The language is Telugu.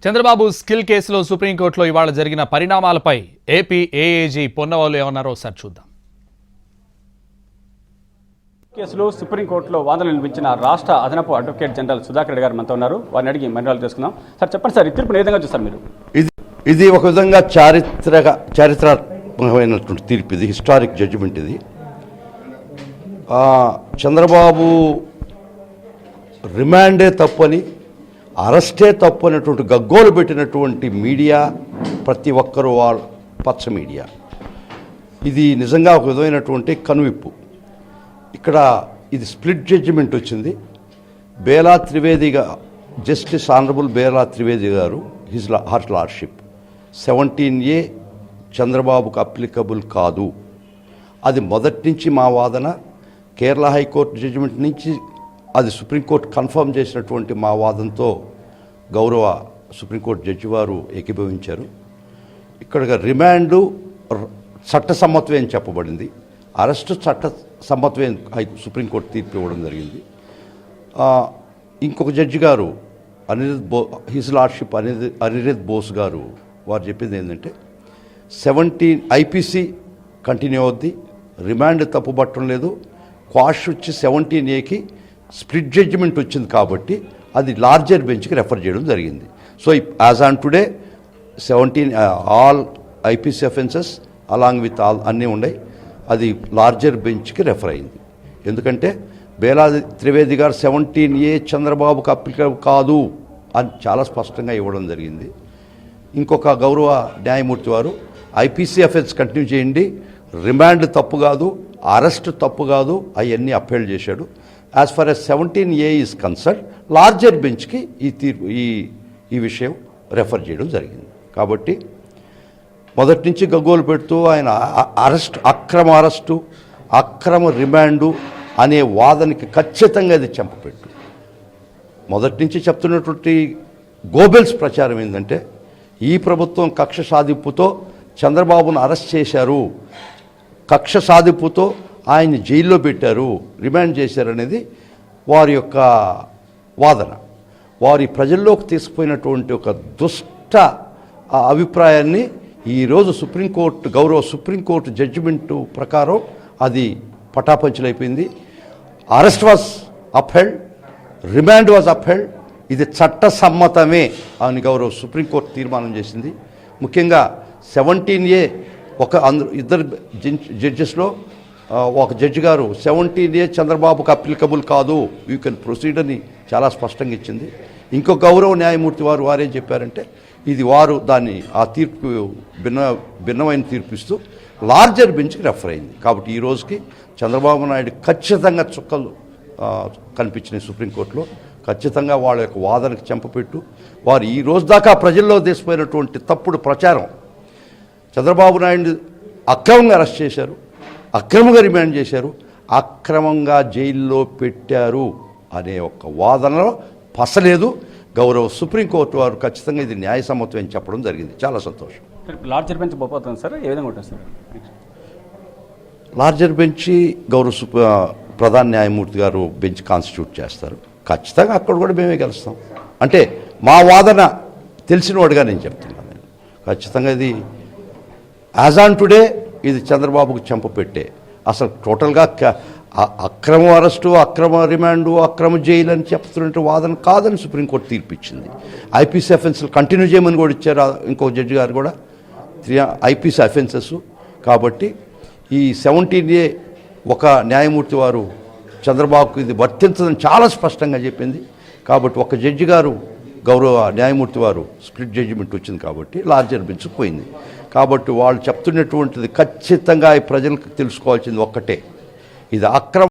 చంద్రబాబు స్కిల్ కేసులో సుప్రీంకోర్టులో ఇవాళ జరిగిన పరిణామాలపై ఏపీ ఏఏజీ పొన్నవాళ్ళు ఏమన్నారో ఒకసారి చూద్దాం. కేసులో సుప్రీంకోర్టులో వాదనలు వినిపించిన రాష్ట్ర అదనపు అడ్వకేట్ జనరల్ సుధాకర్ రెడ్డి గారు మనతో ఉన్నారు. వారిని అడిగి మరినాలు చేసుకుందాం. సార్ చెప్పండి సార్, ఈ తీర్పును ఏ విధంగా చూస్తారు మీరు? ఇది ఒక విధంగా చారిత్రాత్మకమైనటువంటి తీర్పు. ఇది హిస్టారిక్ జడ్జిమెంట్. ఇది చంద్రబాబు రిమాండే తప్పని, అరెస్టే తప్పు అనేటువంటి గగ్గోలు పెట్టినటువంటి మీడియా, ప్రతి ఒక్కరూ పచ్చ మీడియా, ఇది నిజంగా ఒక విధమైనటువంటి కనువిప్పు. ఇక్కడ ఇది స్ప్లిట్ జడ్జిమెంట్ వచ్చింది. బేలా త్రివేదిగా, జస్టిస్ ఆనరబుల్ బేలా త్రివేది గారు, హర్ లార్డ్షిప్ 17A చంద్రబాబుకు అప్లికబుల్ కాదు. అది మొదటి నుంచి మా వాదన. కేరళ హైకోర్టు జడ్జిమెంట్ నుంచి అది సుప్రీంకోర్టు కన్ఫర్మ్ చేసినటువంటి మా వాదనతో గౌరవ సుప్రీంకోర్టు జడ్జి వారు ఏకీభవించారు. ఇక్కడ రిమాండు చట్టసమ్మతమే అని చెప్పబడింది, అరెస్టు చట్టసమ్మతమే సుప్రీంకోర్టు తీర్పు ఇవ్వడం జరిగింది. ఇంకొక జడ్జి గారు హిజ్ లార్డ్షిప్ అనిరుద్ బోస్ గారు, వారు చెప్పింది ఏంటంటే 17 IPC కంటిన్యూ అవుద్ది, రిమాండ్ తప్పుపట్టడం లేదు, క్వాష్ వచ్చి 17Aకి స్ప్లిట్ జడ్జిమెంట్ వచ్చింది కాబట్టి అది లార్జర్ బెంచ్కి రెఫర్ చేయడం జరిగింది. So as on today 17 all IPC offences along with all అన్నీ ఉన్నాయి. అది లార్జర్ బెంచ్కి రెఫర్ అయింది. ఎందుకంటే బేలా త్రివేది గారు 17A చంద్రబాబుకు అప్లికబుల్ కాదు అని చాలా స్పష్టంగా ఇవ్వడం జరిగింది. ఇంకొక గౌరవ న్యాయమూర్తి వారు IPC అఫెన్స్ కంటిన్యూ చేయండి, రిమాండ్ తప్పు కాదు, అరెస్ట్ తప్పు కాదు, అవన్నీ అప్పీల్ చేశాడు. As far as 17A is concern, larger బెంచ్కి ఈ విషయం రెఫర్ చేయడం జరిగింది. కాబట్టి మొదటి నుంచి గగ్గోలు పెడుతూ ఆయన అక్రమ అరెస్టు, అక్రమ రిమాండు అనే వాదనకి ఖచ్చితంగా అది చెంపపెట్టు. మొదటి నుంచి చెప్తున్నటువంటి గోబెల్స్ ప్రచారం ఏంటంటే ఈ ప్రభుత్వం కక్ష సాధింపుతో చంద్రబాబును అరెస్ట్ చేశారు, కక్ష సాధింపుతో ఆయన్ని జైల్లో పెట్టారు, రిమాండ్ చేశారనేది వారి యొక్క వాదన. వారి ప్రజల్లోకి తీసుకుపోయినటువంటి ఒక దుష్ట అభిప్రాయాన్ని ఈరోజు గౌరవ సుప్రీంకోర్టు జడ్జిమెంటు ప్రకారం అది పటాపంచలైపోయింది. Arrest was upheld, remand was upheld. ఇది చట్టసమ్మతమే అని గౌరవ సుప్రీంకోర్టు తీర్మానం చేసింది. ముఖ్యంగా 17A ఇద్దరు జడ్జెస్లో ఒక జడ్జి గారు 17A చంద్రబాబుకు అప్లికబుల్ కాదు, యూ కెన్ ప్రొసీడ్ అని చాలా స్పష్టంగా ఇచ్చింది. ఇంకో గౌరవ న్యాయమూర్తి వారేం చెప్పారంటే ఇది వారు దాన్ని ఆ తీర్పు భిన్నమైన తీర్పు ఇస్తూ లార్జర్ బెంచ్కి రెఫర్ అయింది. కాబట్టి ఈ రోజుకి చంద్రబాబు నాయుడు ఖచ్చితంగా చుక్కలు కనిపించినాయి సుప్రీంకోర్టులో. ఖచ్చితంగా వాళ్ళ యొక్క వాదనకు చెంపపెట్టు, వారు ఈ రోజు దాకా ప్రజల్లో తీసిపోయినటువంటి తప్పుడు ప్రచారం, చంద్రబాబు నాయుడు అక్రమంగా అరెస్ట్ చేశారు, అక్రమంగా రిమాండ్ చేశారు, అక్రమంగా జైల్లో పెట్టారు అనే ఒక వాదనలో పసలేదు. గౌరవ సుప్రీంకోర్టు వారు ఖచ్చితంగా ఇది న్యాయసమ్మతం అని చెప్పడం జరిగింది. చాలా సంతోషం. లార్జర్ బెంచ్ పోతుంది సార్, ఏ విధంగా ఉంటుంది సార్? లార్జర్ బెంచ్ గౌరవ ప్రధాన న్యాయమూర్తి గారు బెంచ్ కాన్స్టిట్యూట్ చేస్తారు. ఖచ్చితంగా అక్కడ కూడా మేమే గెలుస్తాం. అంటే మా వాదన తెలిసినవాడుగా నేను చెప్తున్నాను. ఖచ్చితంగా ఇది యాజ్ ఆన్ టుడే ఇది చంద్రబాబుకు చెంపపెట్టే. అసలు టోటల్గా అక్రమ అరెస్టు, అక్రమ రిమాండు, అక్రమ జైలు అని చెప్తున్నట్టు వాదన కాదని సుప్రీంకోర్టు తీర్పు ఇచ్చింది. IPC అఫెన్స్లు కంటిన్యూ చేయమని కూడా ఇచ్చారు ఇంకో జడ్జి గారు కూడా, 3 IPC అఫెన్సెస్. కాబట్టి ఈ 17A ఒక న్యాయమూర్తి వారు చంద్రబాబుకు ఇది వర్తించదని చాలా స్పష్టంగా చెప్పింది. కాబట్టి ఒక జడ్జి గారు గౌరవ న్యాయమూర్తి వారు స్ప్లిట్ జడ్జిమెంట్ వచ్చింది కాబట్టి లార్జర్ బెంచ్ పోయింది. కాబట్టి వాళ్ళు చెప్తున్నటువంటిది ఖచ్చితంగా ఈ ప్రజలకు తెలుసుకోవాల్సింది ఒక్కటే, ఇది అక్రమ